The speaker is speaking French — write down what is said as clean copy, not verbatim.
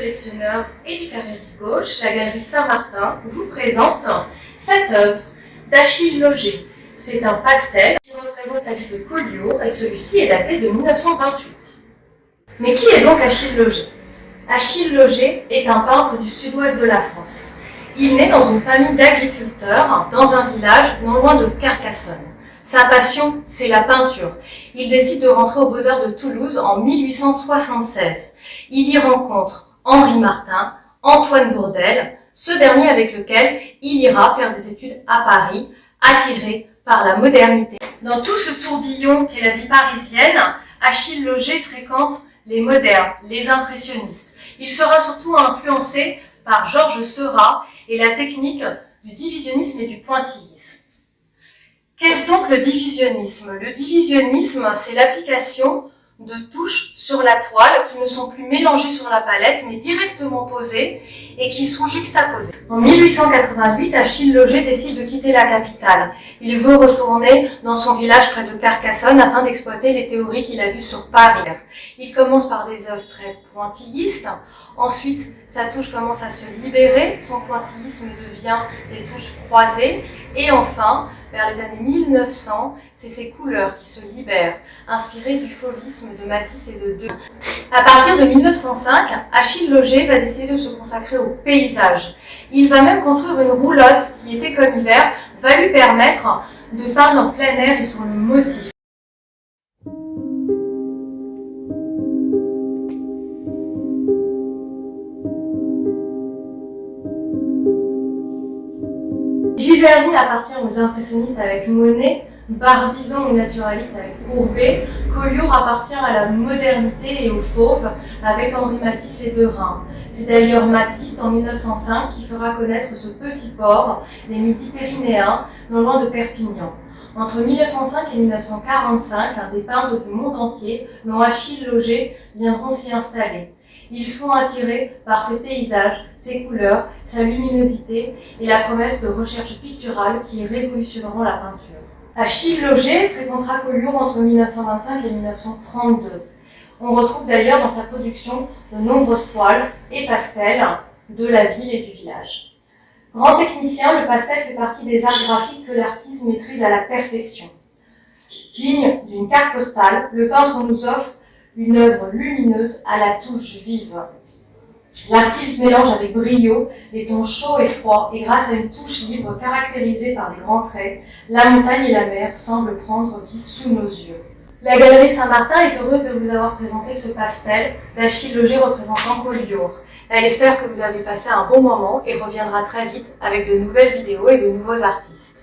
collectionneurs et du Carré Rive Gauche, la Galerie Saint-Martin vous présente cette œuvre d'Achille Lauger. C'est un pastel qui représente la ville de Collioure et celui-ci est daté de 1928. Mais qui est donc Achille Lauger? Achille Lauger est un peintre du sud-ouest de la France. Il naît dans une famille d'agriculteurs dans un village non loin de Carcassonne. Sa passion, c'est la peinture. Il décide de rentrer aux Beaux-Arts de Toulouse en 1876. Il y rencontre Henri Martin, Antoine Bourdelle, ce dernier avec lequel il ira faire des études à Paris, attiré par la modernité. Dans tout ce tourbillon qu'est la vie parisienne, Achille Lauger fréquente les modernes, les impressionnistes. Il sera surtout influencé par Georges Seurat et la technique du divisionnisme et du pointillisme. Qu'est-ce donc le divisionnisme? Le divisionnisme, c'est l'application de touches sur la toile qui ne sont plus mélangées sur la palette, mais directement posées et qui sont juxtaposées. En 1888, Achille Lauger décide de quitter la capitale. Il veut retourner dans son village près de Carcassonne afin d'exploiter les théories qu'il a vues sur Paris. Il commence par des œuvres très pointillistes. Ensuite, sa touche commence à se libérer, son pointillisme devient des touches croisées. Et enfin, vers les années 1900, c'est ses couleurs qui se libèrent, inspirées du fauvisme de Matisse et de Degas. À partir de 1905, Achille Lauger va décider de se consacrer au paysage. Il va même construire une roulotte qui, été comme hiver, va lui permettre de peindre en plein air et sur le motif. Giverny appartient aux impressionnistes avec Monet, Barbizon aux naturalistes avec Courbet, Collioure appartient à la modernité et au fauve avec Henri Matisse et Derain. C'est d'ailleurs Matisse en 1905 qui fera connaître ce petit port, les Midi-Pyrénéens, non loin de Perpignan. Entre 1905 et 1945, des peintres du monde entier, dont Achille Lauger, viendront s'y installer. Ils sont attirés par ses paysages, ses couleurs, sa luminosité et la promesse de recherche picturale qui révolutionneront la peinture. Achille Lauger fréquentera Collioure entre 1925 et 1932. On retrouve d'ailleurs dans sa production de nombreuses toiles et pastels de la ville et du village. Grand technicien, le pastel fait partie des arts graphiques que l'artiste maîtrise à la perfection. Digne d'une carte postale, le peintre nous offre une œuvre lumineuse à la touche vive. L'artiste mélange avec brio les tons chauds et froids et grâce à une touche libre caractérisée par des grands traits, la montagne et la mer semblent prendre vie sous nos yeux. La Galerie Saint-Martin est heureuse de vous avoir présenté ce pastel d'Achille Lauger représentant Collioure. Elle espère que vous avez passé un bon moment et reviendra très vite avec de nouvelles vidéos et de nouveaux artistes.